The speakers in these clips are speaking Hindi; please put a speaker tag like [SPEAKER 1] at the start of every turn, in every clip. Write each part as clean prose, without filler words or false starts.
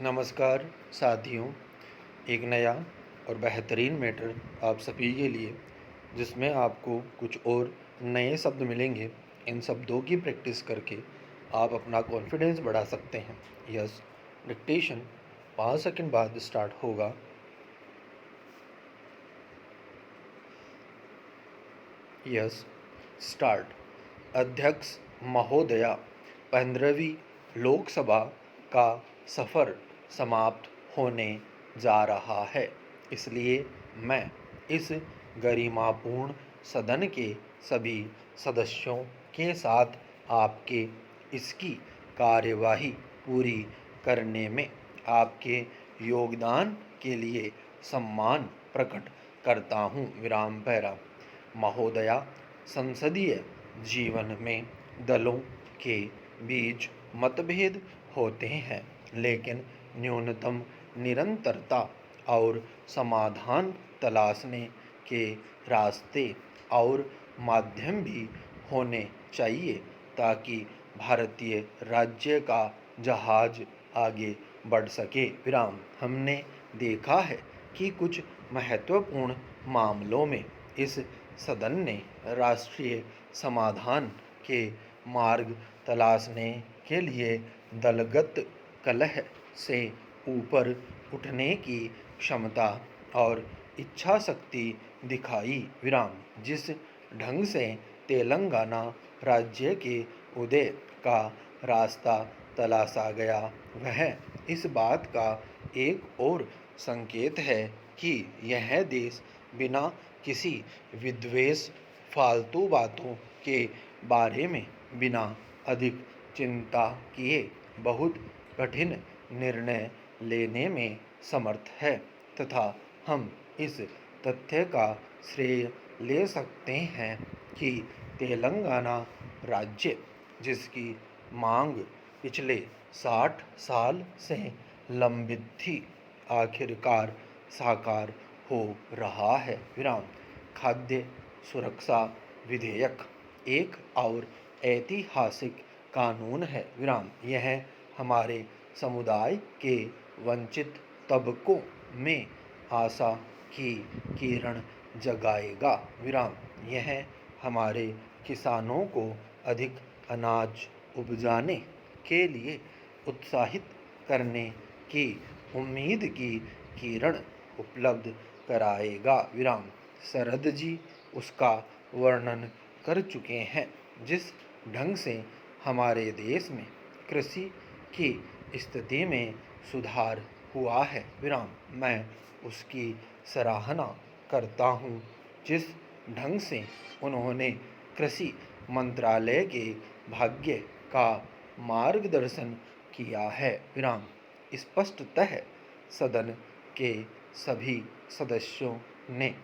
[SPEAKER 1] नमस्कार साथियों, एक नया और बेहतरीन मैटर आप सभी के लिए, जिसमें आपको कुछ और नए शब्द मिलेंगे। इन शब्दों की प्रैक्टिस करके आप अपना कॉन्फिडेंस बढ़ा सकते हैं। यस, डिक्टेशन 5 सेकंड बाद स्टार्ट होगा। Yes, start. अध्यक्ष महोदया, 15वीं लोकसभा का सफ़र समाप्त होने जा रहा है, इसलिए मैं इस गरिमापूर्ण सदन के सभी सदस्यों के साथ आपके इसकी कार्यवाही पूरी करने में आपके योगदान के लिए सम्मान प्रकट करता हूँ। विराम पैरा। महोदया, संसदीय जीवन में दलों के बीच मतभेद होते हैं, लेकिन न्यूनतम निरंतरता और समाधान तलाशने के रास्ते और माध्यम भी होने चाहिए, ताकि भारतीय राज्य का जहाज आगे बढ़ सके। विराम। हमने देखा है कि कुछ महत्वपूर्ण मामलों में इस सदन ने राष्ट्रीय समाधान के मार्ग तलाशने के लिए दलगत कलह से ऊपर उठने की क्षमता और इच्छा शक्ति दिखाई। विराम। जिस ढंग से तेलंगाना राज्य के उदय का रास्ता तलाशा गया, वह इस बात का एक और संकेत है कि यह देश बिना किसी विद्वेष, फालतू बातों के बारे में बिना अधिक चिंता किए बहुत कठिन निर्णय लेने में समर्थ है, तथा हम इस तथ्य का श्रेय ले सकते हैं कि तेलंगाना राज्य, जिसकी मांग पिछले 60 साल से लंबित थी, आखिरकार साकार हो रहा है। विराम। खाद्य सुरक्षा विधेयक एक और ऐतिहासिक कानून है। विराम। यह हमारे समुदाय के वंचित तबकों में आशा की किरण जगाएगा। विराम। यह हमारे किसानों को अधिक अनाज उपजाने के लिए उत्साहित करने की उम्मीद की किरण उपलब्ध कराएगा। विराम। शरद जी उसका वर्णन कर चुके हैं। जिस ढंग से हमारे देश में कृषि की स्थिति में सुधार हुआ है, विराम, मैं उसकी सराहना करता हूँ। जिस ढंग से उन्होंने कृषि मंत्रालय के भाग्य का मार्गदर्शन किया है, विराम, स्पष्टतः सदन के सभी सदस्यों ने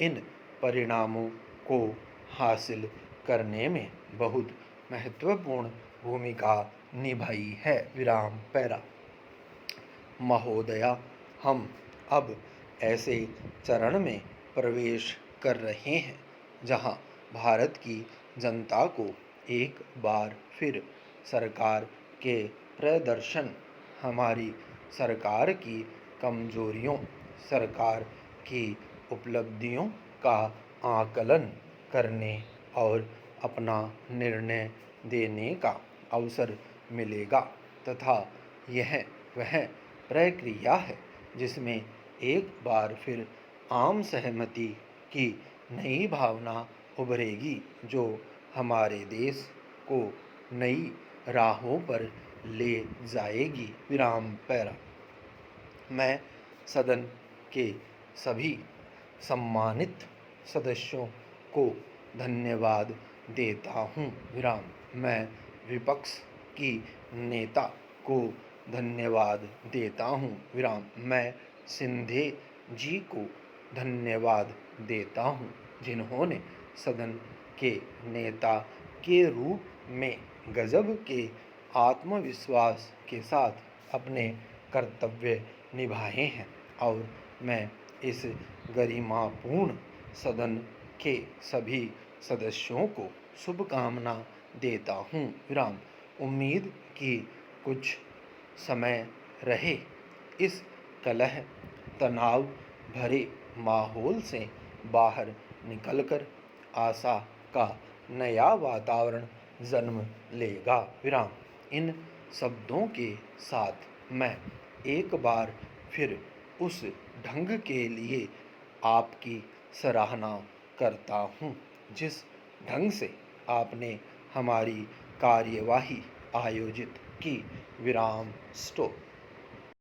[SPEAKER 1] इन परिणामों को हासिल करने में बहुत महत्वपूर्ण भूमिका निभाई है। विराम पैरा। महोदया, हम अब ऐसे चरण में प्रवेश कर रहे हैं जहां भारत की जनता को एक बार फिर सरकार के प्रदर्शन, हमारी सरकार की कमजोरियों, सरकार की उपलब्धियों का आकलन करने और अपना निर्णय देने का अवसर मिलेगा, तथा यह वह प्रक्रिया है जिसमें एक बार फिर आम सहमति की नई भावना उभरेगी, जो हमारे देश को नई राहों पर ले जाएगी। विराम पैरा। मैं सदन के सभी सम्मानित सदस्यों को धन्यवाद देता हूँ। विराम। मैं विपक्ष की नेता को धन्यवाद देता हूँ। विराम। मैं सिंधे जी को धन्यवाद देता हूँ, जिन्होंने सदन के नेता के रूप में गजब के आत्मविश्वास के साथ अपने कर्तव्य निभाए हैं, और मैं इस गरिमापूर्ण सदन के सभी सदस्यों को शुभकामना देता हूँ। विराम। उम्मीद कि कुछ समय रहे इस कलह तनाव भरे माहौल से बाहर निकलकर आशा का नया वातावरण जन्म लेगा। विराम। इन शब्दों के साथ मैं एक बार फिर उस ढंग के लिए आपकी सराहना करता हूँ जिस ढंग से आपने हमारी कार्यवाही आयोजित की। विराम। स्टॉप।